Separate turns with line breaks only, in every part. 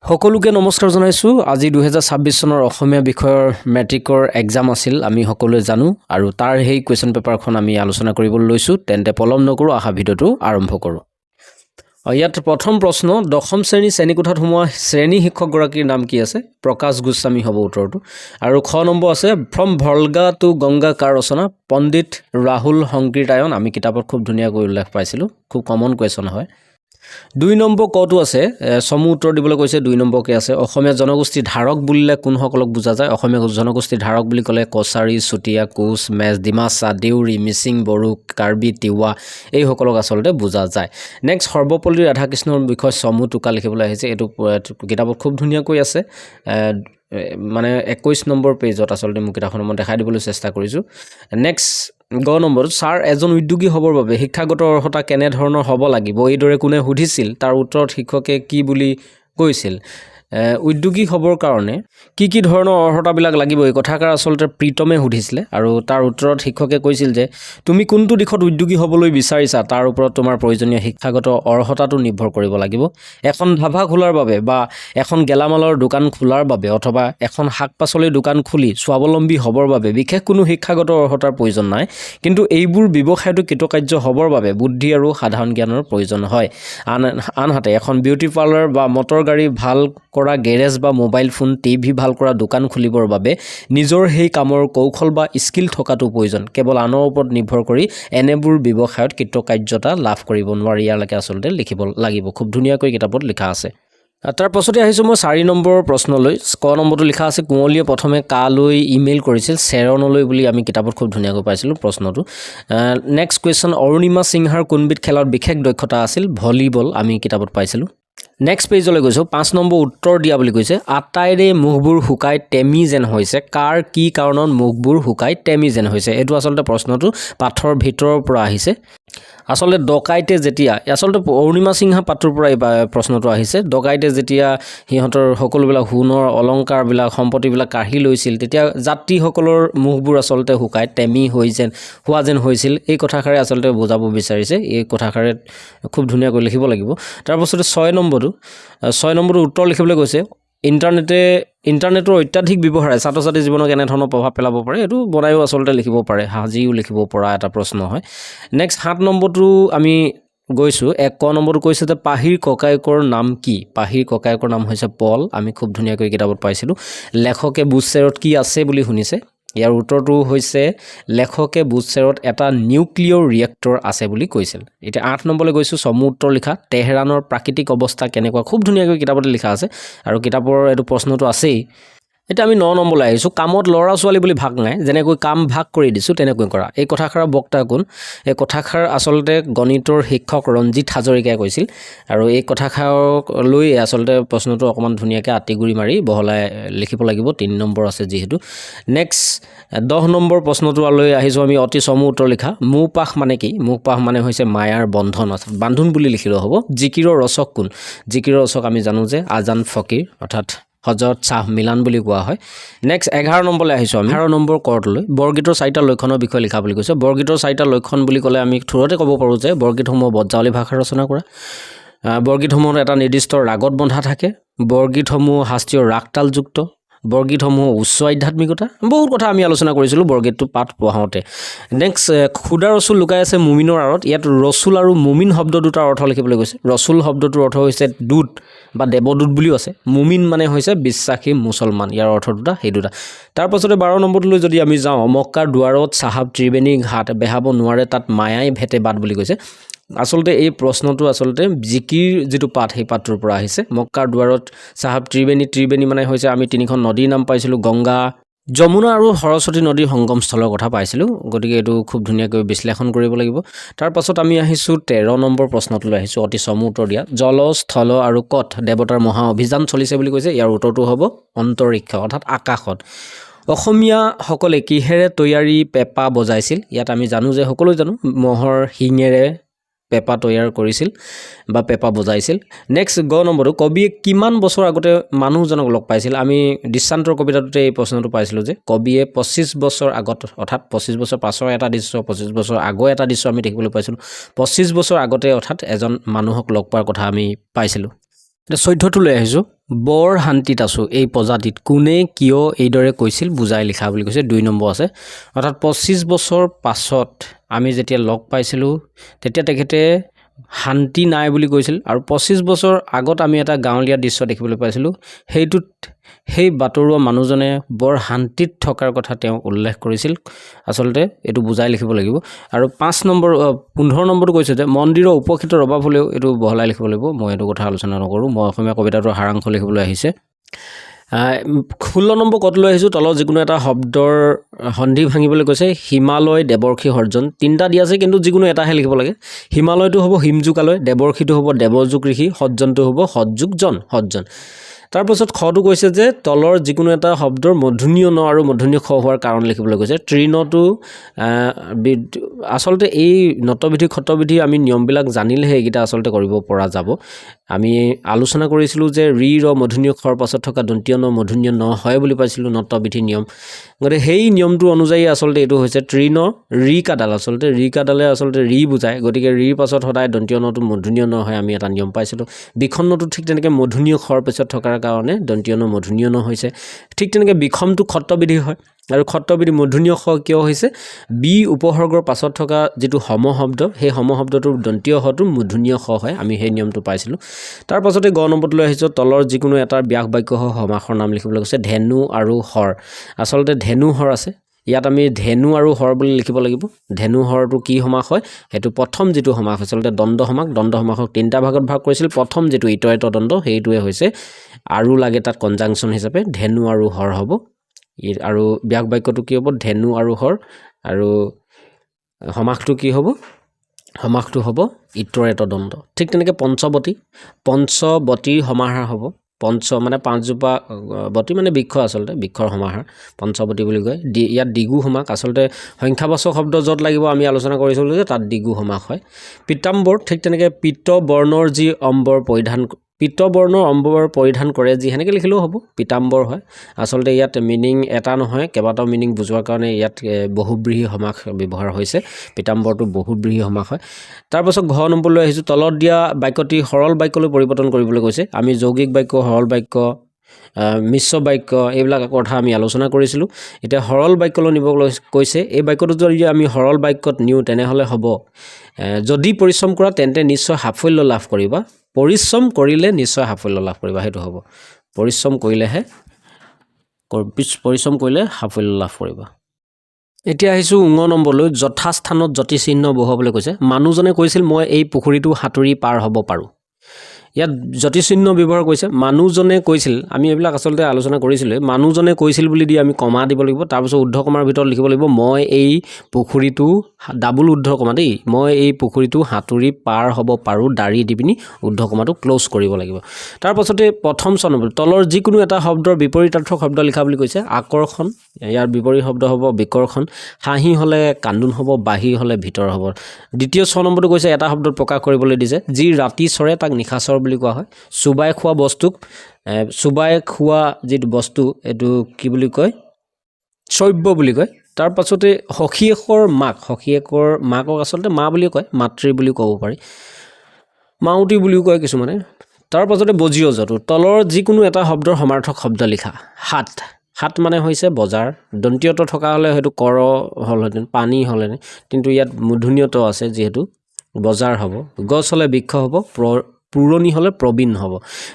সকলোকে নমস্কাৰ জনাইছোঁ। আজি 2026 চনৰ অসমীয়া বিষয়ৰ মেট্ৰিকৰ এক্সাম আছিল, আমি সকলোৱে জানো, আৰু তাৰ সেই কুৱেশ্যন পেপাৰখন আমি আলোচনা কৰিবলৈ লৈছোঁ। তেন্তে পলম নকৰোঁ, আহা ভিডিঅ'টো আৰম্ভ কৰোঁ। ইয়াত প্ৰথম প্ৰশ্ন, দশম শ্ৰেণীকোঠাত সোমোৱা শ্ৰেণী শিক্ষকগৰাকীৰ নাম কি আছে? প্ৰকাশ গোস্বামী হ'ব উত্তৰটো। আৰু খ নম্বৰ আছে, ফ্ৰম ভলগা টু গংগা কাৰ ৰচনা? পণ্ডিত ৰাহুল সংকীৰ্তায়ন। আমি কিতাপত খুব ধুনীয়াকৈ উল্লেখ পাইছিলোঁ, খুব কমন কুৱেশ্যন হয়। 2 নম্বৰ কটো আছে, চমু উত্তৰ দিবলৈ কৈছে। 2 নম্বৰকে আছে, অসমীয়া জনগোষ্ঠীৰ ধাৰক বুলিলে কোনসকলক বুজা যায়? অসমীয়া জনগোষ্ঠীৰ ধাৰক বুলি ক'লে কছাৰী, চুতীয়া, কোচ, মেচ, ডিমাচা, দেউৰী, মিচিং, বড়ো, কাৰ্বি, তিৱা এইসকলক আচলতে বুজা যায়। নেক্সট, সৰ্বপল্লী ৰাধাকৃষ্ণৰ বিষয়ে চমু টোকা লিখিবলৈ আহিছে। এইটো কিতাপত খুব ধুনীয়াকৈ আছে, মানে 21 নম্বৰ পেজত আচলতে মোক কিতাপখন মই দেখাই দিবলৈ চেষ্টা কৰিছোঁ। নেক্সট, গ নম্বৰ, ছাৰ এজন উদ্যোগী হ'বৰ বাবে শিক্ষাগত অৰ্হতা কেনেধৰণৰ হ'ব লাগিব? এইদৰে কোনে সুধিছিল? তাৰ উত্তৰত শিক্ষকে কি বুলি কৈছিল? উদ্যোগী হ'বৰ কাৰণে কি ধৰণৰ অৰ্হতাবিলাক লাগিব? এই কথাষাৰ আচলতে প্ৰীতমে সুধিছিলে, আৰু তাৰ উত্তৰত শিক্ষকে কৈছিল যে তুমি কোনটো দিশত উদ্যোগী হ'বলৈ বিচাৰিছা তাৰ ওপৰত তোমাৰ প্ৰয়োজনীয় শিক্ষাগত অৰ্হতাটো নিৰ্ভৰ কৰিব লাগিব। এখন ধাবা খোলাৰ বাবে বা এখন গেলামালৰ দোকান খোলাৰ বাবে অথবা এখন শাক পাচলিৰ দোকান খুলি স্বাৱলম্বী হ'বৰ বাবে বিশেষ কোনো শিক্ষাগত অৰ্হতাৰ প্ৰয়োজন নাই, কিন্তু এইবোৰ ব্যৱসায়টো কৃতকাৰ্য হ'বৰ বাবে বুদ্ধি আৰু সাধাৰণ জ্ঞানৰ প্ৰয়োজন হয়। আনহাতে এখন বিউটি পাৰ্লাৰ বা মটৰ গাড়ী ভাল কৰা গেৰেজ বা মোবাইল ফোন, টিভি ভাল কৰা দোকান খুলিবৰ বাবে নিজৰ সেই কামৰ কৌশল বা স্কিল থকাটো প্ৰয়োজন। কেৱল আনৰ ওপৰত নিৰ্ভৰ কৰি এনেবোৰ ব্যৱসায়ত কৃতকাৰ্যতা লাভ কৰিব নোৱাৰি। ইয়ালৈকে আচলতে লিখিব লাগিব, খুব ধুনীয়াকৈ কিতাপত লিখা আছে। তাৰ পাছতে আহিছোঁ মই 4 নম্বৰ প্ৰশ্নলৈ। ক নম্বৰটো লিখা আছে, কুঁৱলীয়ে প্ৰথমে কালৈ ইমেইল কৰিছিল? চেৰণলৈ বুলি আমি কিতাপত খুব ধুনীয়াকৈ পাইছিলোঁ প্ৰশ্নটো। নেক্সট কুৱেশ্যন, অৰুণিমা সিংহাৰ কোনবিধ খেলত বিশেষ দক্ষতা আছিল? ভলীবল আমি কিতাপত পাইছিলোঁ। নেক্সট পেজলৈ গৈছোঁ, 5 নম্বৰ উত্তৰ দিয়া বুলি কৈছে। আটাইৰে মুখবোৰ শুকাই টেমি যেন হৈছে, কাৰ কি কাৰণত মুখবোৰ শুকাই টেমি যেন হৈছে? এইটো আচলতে প্ৰশ্নটো পাঠৰ ভিতৰৰ পৰা আহিছে। আচলতে ডকাইতে যেতিয়া, আচলতে অৰুণিমা সিংহা পাত্ৰৰ পৰা এই প্ৰশ্নটো আহিছে। ডকাইতে যেতিয়া সিহঁতৰ সকলোবিলাক সোণৰ অলংকাৰবিলাক, সম্পত্তিবিলাক কাঢ়ি লৈছিল, তেতিয়া যাত্ৰীসকলৰ মুখবোৰ আচলতে শুকাই টেমি হোৱা যেন হৈছিল। এই কথাষাৰে আচলতে বুজাব বিচাৰিছে। এই কথাষাৰে খুব ধুনীয়াকৈ লিখিব লাগিব। তাৰপাছতে 6 নম্বৰটো উত্তৰ লিখিবলৈ কৈছে। ইণ্টাৰনেটৰ অত্যাধিক ব্যৱহাৰে ছাত্ৰ ছাত্ৰীৰ জীৱনক এনেধৰণৰ প্ৰভাৱ পেলাব পাৰে? এইটো বনায়ো আচলতে লিখিব পাৰে, সাজিও লিখিব পৰা এটা প্ৰশ্ন হয়। নেক্সট 7 নম্বৰটো আমি গৈছোঁ। ক নম্বৰটো কৈছে যে পাহিৰ ককায়েকৰ নাম কি? পাহিৰ ককায়েকৰ নাম হৈছে পল। আমি খুব ধুনীয়াকৈ কিতাপত পাইছিলোঁ। লেখকে বুশ্বচেৰত কি আছে বুলি শুনিছে? ইয়াৰ উত্তৰটো হৈছে লেখকে বুশ্বচেৰত এটা নিউক্লিয়ৰ ৰিয়েক্টৰ আছে বুলি কৈছিল। এতিয়া 8 নম্বৰলৈ গৈছোঁ, চমু উত্তৰ লিখা। তেহৰানৰ প্ৰাকৃতিক অৱস্থা কেনেকুৱা? খুব ধুনীয়াকৈ কিতাপতে লিখা আছে, আৰু কিতাপৰ এইটো প্ৰশ্নটো আছেই। এতিয়া আমি 9 নম্বৰলৈ আহিছোঁ। কামত ল'ৰা ছোৱালী বুলি ভাগ নাই, যেনেকৈ কাম ভাগ কৰি দিছোঁ তেনেকৈ কৰা। এই কথাষাৰৰ বক্তা কোন? এই কথাষাৰ আচলতে গণিতৰ শিক্ষক ৰঞ্জিত হাজৰিকাই কৈছিল, আৰু এই কথাষাৰক লৈ আচলতে প্ৰশ্নটো অকণমান ধুনীয়াকৈ আঁতিগুৰি মাৰি বহলাই লিখিব লাগিব, 3 নম্বৰ আছে যিহেতু। নেক্সট 10 নম্বৰ প্ৰশ্নটোলৈ আহিছোঁ আমি, অতি চমু উত্তৰ লিখা। মোহপাশ মানে কি? মোহপাশ মানে হৈছে মায়াৰ বন্ধন, বান্ধোন বুলি লিখিলেও হ'ব। জিকিৰৰ ৰচক কোন? জিকিৰৰ ৰচক আমি জানো যে আজান ফকীৰ, অৰ্থাৎ হজৰত শ্বাহ মিলান বুলি কোৱা হয়। নেক্সট 11 নম্বৰলৈ আহিছোঁ আমি। 11 নম্বৰ কৰটোলৈ, বৰগীতৰ 4টা লক্ষণৰ বিষয়ে লিখা বুলি কৈছে। বৰগীতৰ 4টা লক্ষণ বুলি ক'লে আমি থোৰতে ক'ব পাৰোঁ যে বৰগীতসমূহ বজ্ৰাৱলী ভাষাত ৰচনা কৰা, বৰগীতসমূহত এটা নিৰ্দিষ্ট ৰাগত বন্ধা থাকে, বৰগীতসমূহ শাস্ত্ৰীয় ৰাগতালযুক্ত, বৰগীতসমূহ উচ্চ আধ্যাত্মিকতা, বহুত কথা আমি আলোচনা কৰিছিলোঁ বৰগীতটো পাঠ পঢ়াওঁতে। নেক্সট, ক্ষুদা ৰচুল লুকাই আছে মুমিনৰ আঁৰত। ইয়াত ৰচুল আৰু মুমিন শব্দ দুটাৰ অৰ্থ লিখিবলৈ কৈছে। ৰচুল শব্দটোৰ অৰ্থ হৈছে দূত বা দেৱদূত বুলিও আছে। মুমিন মানে হৈছে বিশ্বাসী মুছলমান, ইয়াৰ অৰ্থ দুটা, সেই দুটা। তাৰপাছতে 12 নম্বৰটোলৈ যদি আমি যাওঁ, মক্কাৰ দুৱাৰত চাহাব ত্ৰিবেণী ঘাট বেহাব নোৱাৰে তাত মায়াই ভেটে বাট বুলি কৈছে। আচলতে এই প্ৰশ্নটো আচলতে জিকিৰ যিটো পাঠ সেই পাঠটোৰ পৰা আহিছে। মক্কাৰ দুৱাৰত চাহাব ত্ৰিবেণী মানে হৈছে, আমি 3খন নদীৰ নাম পাইছিলোঁ, গংগা, যমুনা আৰু সৰস্বতী নদীৰ সংগমস্থলৰ কথা পাইছিলোঁ। গতিকে এইটো খুব ধুনীয়াকৈ বিশ্লেষণ কৰিব লাগিব। তাৰপাছত আমি আহিছোঁ 13 নম্বৰ প্ৰশ্নটোলৈ আহিছোঁ, অতি চমু উত্তৰ দিয়া। জল, স্থল আৰু কঠ দেৱতাৰ মহা অভিযান চলিছে বুলি কৈছে। ইয়াৰ উত্তৰটো হ'ব অন্তৰিক্ষ, অৰ্থাৎ আকাশত। অসমীয়াসকলে কিহেৰে তৈয়াৰী পেঁপা বজাইছিল? ইয়াত আমি জানো যে, সকলোৱে জানো, ম'হৰ শিঙেৰে পেঁপা তৈয়াৰ কৰিছিল বা পেঁপা বজাইছিল। নেক্সট 10 নম্বৰটো, কবিয়ে কিমান বছৰ আগতে মানুহজনক লগ পাইছিল? আমি দৃষ্টান্তৰ কবিতাটোতে এই প্ৰশ্নটো পাইছিলোঁ যে কবিয়ে 25 বছৰ আগত, অৰ্থাৎ 25 বছৰ পাছৰ এটা দৃশ্য, 25 বছৰ আগৰ এটা দৃশ্য আমি দেখিবলৈ পাইছিলোঁ। 25 বছৰ আগতে অৰ্থাৎ এজন মানুহক লগ পোৱাৰ কথা আমি পাইছিলোঁ। এতিয়া 14টো লৈ আহিছোঁ। বৰ শান্তিত আছোঁ এই প্ৰজাতিত কোনে কিয় এইদৰে কৈছিল বুজাই লিখা বুলি কৈছে। 2 নম্বৰ আছে, অৰ্থাৎ 25 বছৰ পাছত আমি যেতিয়া লগ পাইছিলোঁ তেতিয়া তেখেতে শান্তি নাই বুলি কৈছিল, আৰু 25 বছৰ আগত আমি এটা গাঁৱলীয়া দৃশ্য দেখিবলৈ পাইছিলোঁ, সেইটোত সেই বাতৰুৱা মানুহজনে বৰ শান্তিত থকাৰ কথা তেওঁ উল্লেখ কৰিছিল। আচলতে এইটো বুজাই লিখিব লাগিব। আৰু 15 নম্বৰটো কৈছে যে মন্দিৰৰ উপক্ষিতৰ অভাৱ হ'লেও এইটো বহলাই লিখিব লাগিব। মই এইটো কথা আলোচনা নকৰোঁ, মই অসমীয়া কবিতাটোৰ সাৰাংশ লিখিবলৈ আহিছে। 16 নম্বৰ ক'ত লৈ আহিছোঁ, তলত যিকোনো এটা শব্দৰ সন্ধি ভাঙিবলৈ কৈছে। হিমালয়, দেৱৰ্ষি, সৰ্জন, 3টা দিয়া আছে, কিন্তু যিকোনো এটাহে লিখিব লাগে। হিমালয়টো হ'ব হিমযুকালয়, দেৱৰ্ষিটো হ'ব দেৱযুগ ঋষি, সজ্জনটো হ'ব সৎযুগজন সজ্জন। তাৰপাছত খটো কৈছে যে তলৰ যিকোনো এটা শব্দৰ মূৰ্ধন্য ন আৰু মূৰ্ধন্য খ হোৱাৰ কাৰণ লিখিবলৈ কৈছে। তৃণটো আচলতে এই নতবিধি খতবিধি আমি নিয়মবিলাক জানিলেহে এইকেইটা আচলতে কৰিব পৰা যাব। আমি আলোচনা কৰিছিলোঁ যে ৰি ৰ মূৰ্ধন্য খৰ পাছত থকা দন্তীয় ন মূৰ্ধন্য ন হয় বুলি পাইছিলোঁ নতবিধি নিয়ম। গতিকে সেই নিয়মটো অনুযায়ী আচলতে এইটো হৈছে তৃণ ৰি কাডাল, আচলতে ৰি কাডালে আচলতে ৰি বুজায়। গতিকে ৰিৰ পাছত সদায় দন্তীয় নটো মূৰ্ধন্য ন হয়, আমি এটা নিয়ম পাইছিলোঁ। বিষণ্ণটো ঠিক তেনেকৈ মূৰ্ধন্য খৰ পিছত থকাৰ কাৰণে দন্তীয় ন মূৰ্ধন্য ন হৈছে। ঠিক তেনেকৈ বিষমটো খত্ৰবিধি হয়, আৰু খত্ৰবিধি মূৰ্ধন্য খ কিয় হৈছে, বি উপসৰ্গৰ পাছত থকা যিটো সম শব্দ, সেই সম শব্দটোৰ দন্তীয় হটো মূৰ্ধন্য খ হয়, আমি সেই নিয়মটো পাইছিলোঁ। তাৰ পাছতে গ নম্বৰটো লৈ আহিছোঁ, তলৰ যিকোনো এটাৰ ব্যাস বাক্য সহ সমাসৰ নাম লিখিবলৈ কৈছে। ধেনু আৰু হৰ, আচলতে ধেনু হৰ আছে, ইয়াত আমি ধেনু আৰু হৰ বুলি লিখিব লাগিব। ধেনু হৰটো কি সমাস হয়, সেইটো প্ৰথম যিটো সমাস আচলতে দ্বন্দ্ব সমাস। দ্বন্দ্ব সমাসক 3টা ভাগত ভাগ কৰিছিল। প্ৰথম যিটো ইতৰেত দ্বন্দ্ব, সেইটোৱে হৈছে আৰু লাগে তাত কনজাংচন হিচাপে ধেনু আৰু হৰ হ'ব। আৰু ব্যাস বাক্যটো কি হ'ব, ধেনু আৰু হৰ, আৰু সমাসটো কি হ'ব, সমাসটো হ'ব ইতৰেত দ্বন্দ্ব। ঠিক তেনেকৈ পঞ্চৱতীৰ সমাহাৰ হ'ব। পঞ্চ মানে 5জোপা বতী মানে বৃক্ষ, আচলতে বৃক্ষৰ সমাহাৰ পঞ্চৱতী বুলি কয়। ইয়াত দ্বিগু সমাস, আচলতে সংখ্যাবাচক শব্দ য'ত লাগিব আমি আলোচনা কৰিছিলোঁ যে তাত দ্বিগু সমাস হয়। পীতাম্বৰ, ঠিক তেনেকৈ পীতবৰ্ণৰ যি অম্বৰ পৰিধান, পীতবৰ্ণৰ অম্বৰ পৰিধান কৰে যি, সেনেকৈ লিখিলেও হ'ব, পীতাম্বৰ হয়। আচলতে ইয়াত মিনিং এটা নহয়, কেইবাটাও মিনিং বুজোৱাৰ কাৰণে ইয়াত বহুব্ৰীহি সমাস ব্যৱহাৰ হৈছে। পীতাম্বৰটো বহুব্ৰীহি সমাস হয়। তাৰপাছত ঘ নম্বৰলৈ আহিছোঁ, তলত দিয়া বাক্যটি সৰল বাক্যলৈ পৰিৱৰ্তন কৰিবলৈ কৈছে। আমি যৌগিক বাক্য, সৰল বাক্য, মিশ্ৰ বাক্য এইবিলাক কথা আমি আলোচনা কৰিছিলোঁ। এতিয়া সৰল বাক্যলৈ নিব কৈছে। এই বাক্যটো যদি আমি সৰল বাক্যত নিওঁ তেনেহ'লে হ'ব, যদি পৰিশ্ৰম কৰা তেন্তে নিশ্চয় সাফল্য লাভ কৰিবা। পৰিশ্ৰম কৰিলে নিশ্চয় সাফল্য লাভ কৰিবা, সেইটো হ'ব। পৰিশ্ৰম কৰিলে সাফল্য লাভ কৰিবা। এতিয়া আহিছোঁ ঙ নম্বৰলৈ, যথাস্থানত যতিচিহ্ন বহুৱাবলৈ কৈছে। মানুহজনে কৈছিল মই এই পুখুৰীটো সাঁতুৰি পাৰ হ'ব পাৰোঁ। ইয়াত যতিচিহ্ন ব্যৱহাৰ কৰিছে। মানুহজনে কৈছিল, আমি এইবিলাক আচলতে আলোচনা কৰিছিলোঁ। মানুহজনে কৈছিল বুলি দি আমি কমা দিব লাগিব। তাৰপিছত ঊৰ্ধ কমাৰ ভিতৰত লিখিব লাগিব মই এই পুখুৰীটো, ডাবুল ঊৰ্ধ কমা দেই, মই এই পুখুৰীটো সাঁতুৰি পাৰ হ'ব পাৰোঁ, দাৰি দি পিনি ঊৰ্ধ কমাটো ক্ল'জ কৰিব লাগিব। তাৰপাছতে প্ৰথম নম্বৰ, তলৰ যিকোনো এটা শব্দৰ বিপৰীতাৰ্থক শব্দ লিখা বুলি কৈছে। আকৰ্ষণ, ইয়াৰ বিপৰীত শব্দ হ'ব বিকৰ্ষণ। হাঁহি হ'লে কান্দোন হ'ব, বাঁহী হ'লে ভিতৰ হ'ব। দ্বিতীয় 6 নম্বৰটো কৈছে এটা শব্দত প্ৰকাশ কৰিবলৈ দিছে। যি ৰাতি চৰে তাক নিশাচৰ বুলি কোৱা হয়। চুবাই খোৱা বস্তুক, চুবাই খোৱা যিটো বস্তু এইটো কি বুলি কয়, চৈব্য বুলি কয়। তাৰ পাছতে সখীয়েকৰ মাকক আচলতে মা বুলিও কয়, মাতৃ বুলিও ক'ব পাৰি, মাউতী বুলিও কয় কিছুমানে। তাৰ পাছতে বজ্ৰীয় যটো, তলৰ যিকোনো এটা শব্দৰ সমাৰ্থক শব্দ লিখা। হাত মানে হৈছে বজাৰ, দন্তীয়ত থকা হ'লে হয়তো কৰ হ'লহেঁতেন, পানী হ'লহেঁতেন, কিন্তু ইয়াত মূৰ্ধন্যত আছে যিহেতু বজাৰ হ'ব। গছ হ'লে বৃক্ষ হ'ব, পুৰণি হ'লে প্ৰবীণ হ'ব।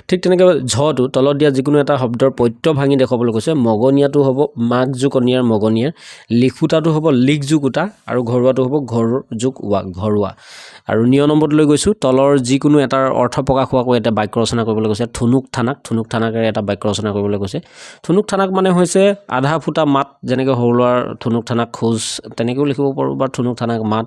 ঠিক তেনেকৈ ঝটো, তলত দিয়া যিকোনো এটা শব্দৰ পত্য ভাঙি দেখুৱাবলৈ কৈছে। মগনীয়াটো হ'ব মাক যোগ অনিয়াৰ মগনীয়াৰ, লিখোতাটো হ'ব লিখ যোগ ওটা, আৰু ঘৰুৱাটো হ'ব ঘৰ যোগ ৱা, ঘৰুৱা। আৰু 9 নম্বৰটো লৈ গৈছোঁ, তলৰ যিকোনো এটাৰ অৰ্থ প্ৰকাশ হোৱাকৈ এটা বাক্য ৰচনা কৰিবলৈ কৈছে। ঠুনুক থানাকেৰে এটা বাক্য ৰচনা কৰিবলৈ কৈছে। ঠুনুক থানাক মানে হৈছে আধা ফুটা মাত, যেনেকৈ সৰু ল'ৰাৰ ঠুনুক থানাক খোজ, তেনেকৈও লিখিব পাৰোঁ, বা ঠুনুক থানাক মাত।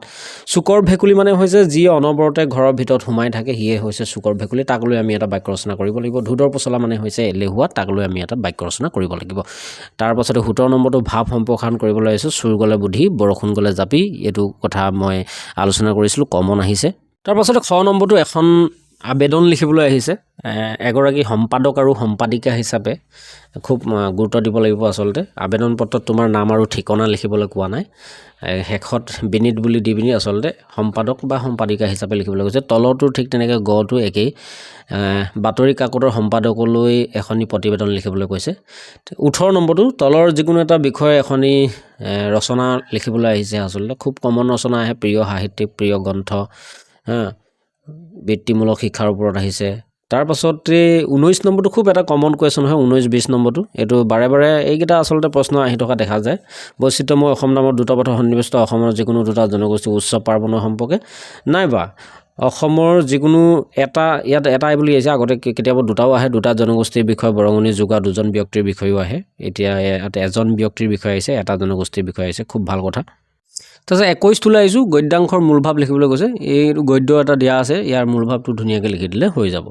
চুকৰ ভেকুলী মানে হৈছে যি অনবৰতে ঘৰৰ ভিতৰত সোমাই থাকে, সিয়ে হৈছে চুকৰ ভেকুলী, তাক লৈ আমি এটা বাক্য ৰচনা কৰিব লাগিব। ধুদৰ পচলা মানে হৈছে এলেহুৱা, তাক লৈ আমি এটা বাক্য ৰচনা কৰিব লাগিব। তাৰপাছতে 17 নম্বৰটো ভাৱ সম্প্ৰসাৰণ কৰিবলৈ আহিছোঁ। চুৰ গ'লে বুদ্ধি, বৰষুণ গ'লে জাপি, এইটো কথা মই আলোচনা কৰিছিলোঁ, কমন আহিছে। তাৰপাছতে খ নম্বৰটো এখন আবেদন লিখিবলৈ আহিছে এগৰাকী সম্পাদক আৰু সম্পাদিকা হিচাপে খুব গুৰুত্ব দিব লাগিব আচলতে আবেদন পত্ৰত তোমাৰ নাম আৰু ঠিকনা লিখিবলৈ কোৱা নাই শেষত বিনীত বুলি দি পিনি আচলতে সম্পাদক বা সম্পাদিকা হিচাপে লিখিবলৈ কৈছে তলতো ঠিক তেনেকৈ গটো একেই বাতৰি কাকতৰ সম্পাদকলৈ এখনি প্ৰতিবেদন লিখিবলৈ কৈছে 18 নম্বৰটো তলৰ যিকোনো এটা বিষয়ে এখনি ৰচনা লিখিবলৈ আহিছে আচলতে খুব কমন ৰচনা আহে প্ৰিয় সাহিত্যিক প্ৰিয় গ্ৰন্থ বৃত্তিমূলক শিক্ষাৰ ওপৰত আহিছে তাৰ পাছতে 19 নম্বৰটো খুব এটা কমন কোৱেশ্যন হয় 19-20 নম্বৰটো এটো বাৰে বাৰে এইকেইটা আচলতে প্ৰশ্ন আহি থকা দেখা যায় বৈচিত্ৰ্যময় অসম নামৰ দুটা পথ সন্নিৱিষ্ট অসমৰ যিকোনো দুটা জনগোষ্ঠী উৎসৱ পাৰ্বণৰ সম্পৰ্কে নাইবা অসমৰ যিকোনো এটা ইয়াত এটাই বুলি আছে আগতে কেতিয়াবা দুটাও আহে দুটা জনগোষ্ঠীৰ বিষয়ে বৰঙণি যোগা দুজন ব্যক্তিৰ বিষয়েও আহে এতিয়া এজন ব্যক্তিৰ বিষয়ে আহিছে এটা জনগোষ্ঠীৰ বিষয়ে আহিছে খুব ভাল কথা তাৰপিছত 21 তোলৈ আহিছোঁ গদ্যাংশৰ মূলভাৱ লিখিবলৈ কৈছে এই গদ্য এটা দিয়া আছে ইয়াৰ মূলভাৱটো ধুনীয়াকৈ লিখি দিলে হৈ যাব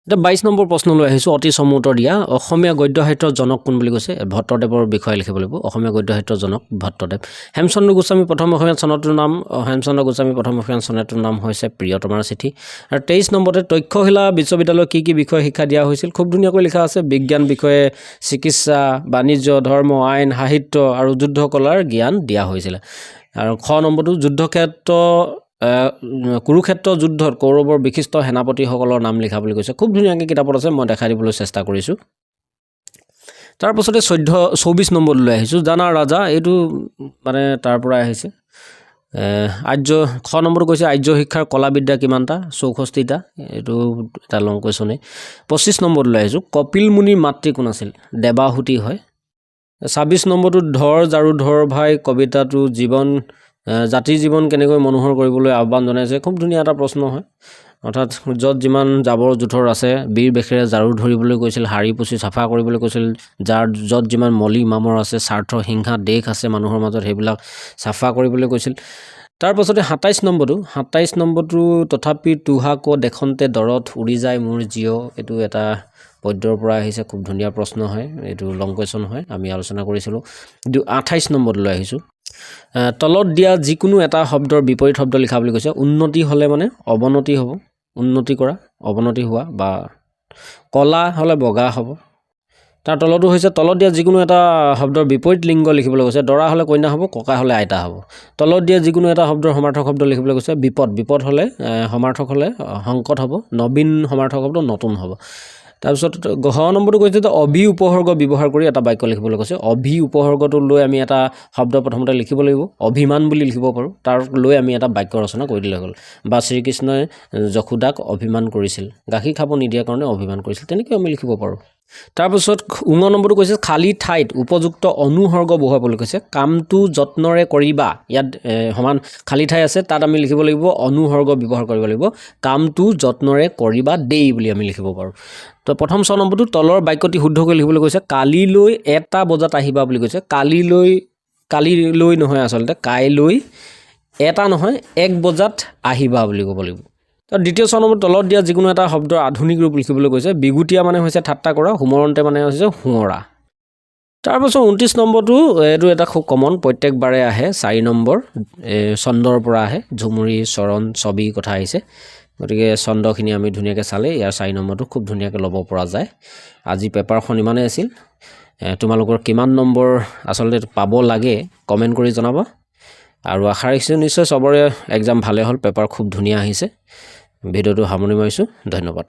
এতিয়া 22 নম্বৰ প্ৰশ্নলৈ আহিছোঁ অতি চমুতৰ দিয়া অসমীয়া গদ্য সাহিত্যৰ জনক কোন বুলি কৈছে ভট্টদেৱৰ বিষয়ে লিখিব লাগিব অসমীয়া গদ্য সাহিত্যৰ জনক ভট্টদেৱ হেমচন্দ্ৰ গোস্বামী প্ৰথম অসমীয়া চনটোৰ নাম হেমচন্দ্ৰ গোস্বামী প্ৰথম অসমীয়া চনটোৰ নাম হৈছে প্ৰিয়তমাৰ চিঠি আৰু 23 নম্বৰতে তক্ষশিলা বিশ্ববিদ্যালয়ত কি শিক্ষা দিয়া হৈছিল খুব ধুনীয়াকৈ লিখা আছে বিজ্ঞান বিষয়ে চিকিৎসা বাণিজ্য ধৰ্ম আইন সাহিত্য আৰু যুদ্ধ কলাৰ জ্ঞান দিয়া হৈছিল আৰু খ নম্বৰটো যুদ্ধক্ষেত্ৰ কুৰুক্ষেত্ৰ যুদ্ধত কৌৰৱৰ বিশিষ্ট সেনাপতিসকলৰ নাম লিখা বুলি কৈছে খুব ধুনীয়াকৈ কিতাপত আছে মই দেখাই দিবলৈ চেষ্টা কৰিছোঁ তাৰ পাছতে 24 নম্বৰলৈ আহিছোঁ জানা ৰাজা এইটো মানে তাৰ পৰা আহিছে আৰ্য খ নম্বৰটো কৈছে আৰ্য শিক্ষাৰ কলাবিদ্যা কিমানটা 64টা এইটো এটা লং কুৱেশ্যনে 25 নম্বৰলৈ আহিছোঁ কপিল মুনিৰ মাতৃ কোন আছিল দেৱাহুতি হয় 26 নম্বৰটো ধৰ জাৰু ধৰ ভাই কবিতাটো জীৱন জাতিৰ জীৱন কেনেকৈ মনোহৰ কৰিবলৈ আহ্বান জনাইছে খুব ধুনীয়া এটা প্ৰশ্ন হয় অৰ্থাৎ য'ত যিমান জাবৰ জোথৰ আছে বীৰ বেখেৰে জাৰু ধৰিবলৈ কৈছিল হাৰি পুচি চাফা কৰিবলৈ কৈছিল য'ত যিমান মলি মামৰ আছে স্বাৰ্থ হিংসা দেশ আছে মানুহৰ মাজত সেইবিলাক চাফা কৰিবলৈ কৈছিল তাৰ পাছতে 27 নম্বৰটো তথাপি তুহাক দেখন্তে দৰত উৰি যায় মোৰ জিঅ এইটো এটা পদ্যৰ পৰা আহিছে খুব ধুনীয়া প্ৰশ্ন হয় এইটো লং কুৱেশ্যন হয় আমি আলোচনা কৰিছিলোঁ 28 নম্বৰলৈ আহিছোঁ তলত দিয়া যিকোনো এটা শব্দৰ বিপৰীত শব্দ লিখা বুলি কৈছে উন্নতি হ'লে মানে অৱনতি হ'ব উন্নতি কৰা অৱনতি হোৱা বা কলা হ'লে বগা হ'ব তাৰ তলতো হৈছে তলত দিয়া যিকোনো এটা শব্দৰ বিপৰীত লিংগ লিখিবলৈ কৈছে দৰা হ'লে কন্যা হ'ব ককা হ'লে আইতা হ'ব তলত দিয়া যিকোনো এটা শব্দৰ সমাৰ্থক শব্দ লিখিবলৈ কৈছে বিপদ হ'লে সমাৰ্থক হ'লে সংকট হ'ব নবীন সমাৰ্থক শব্দ নতুন হ'ব তাৰপিছত ঘ নম্বৰটো কৈছে যে অভি উপসৰ্গ ব্যৱহাৰ কৰি এটা বাক্য লিখিবলৈ কৈছে অভি উপসৰ্গটো লৈ আমি এটা শব্দ প্ৰথমতে লিখিব লাগিব অভিমান বুলি লিখিব পাৰোঁ তাৰ লৈ আমি এটা বাক্য ৰচনা কৰি দিলে হ'ল বা শ্ৰীকৃষ্ণই যশোদাক অভিমান কৰিছিল গাখীৰ খাব নিদিয়াৰ কাৰণে অভিমান কৰিছিল তেনেকৈ আমি লিখিব পাৰোঁ তাৰপিছত নম্বৰটো কৈছে খালী ঠাইত উপযুক্ত অনুসৰ্গ বহুৱাবলৈ কৈছে কামটো যত্নৰে কৰিবা ইয়াত সমান খালী ঠাই আছে তাত আমি লিখিব লাগিব অনুসৰ্গ ব্যৱহাৰ কৰিব লাগিব কামটো যত্নৰে কৰিবা দেই বুলি আমি লিখিব পাৰোঁ তো প্ৰথম 6 নম্বৰটো তলৰ বাক্যটি শুদ্ধকৈ লিখিবলৈ কৈছে কালিলৈ 1টা বজাত আহিবা বুলি কৈছে কালিলৈ নহয় আচলতে কাইলৈ 1টা নহয় 1 বজাত আহিবা বুলি ক'ব লাগিব তো দ্বিতীয় 6 নম্বৰ তলত দিয়া যিকোনো এটা শব্দৰ আধুনিক ৰূপ লিখিবলৈ কৈছে বিগুটিয়া মানে হৈছে ঠাট্টা কৰা হুমৰন্তে মানে হৈছে হুঁৱৰা তাৰপাছত 29 নম্বৰটো এইটো এটা খুব কমন প্ৰত্যেকবাৰে আহে 4 নম্বৰ ছন্দৰ পৰা আহে ঝুমুৰি চৰণ ছবি কথা আহিছে গতিকে ছন্দখিনি আমি ধুনীয়াকৈ চালে ইয়াৰ 4 নম্বৰটো খুব ধুনীয়াকৈ ল'ব পৰা যায় আজি পেপাৰখন ইমানেই আছিল তোমালোকৰ কিমান নম্বৰ আচলতে পাব লাগে কমেণ্ট কৰি জনাবা আৰু আশা ৰাখিছোঁ নিশ্চয় চবৰে এক্সাম ভালে হ'ল পেপাৰ খুব ধুনীয়া আহিছে ভিডিঅ'টো সামৰণি মাৰিছোঁ ধন্যবাদ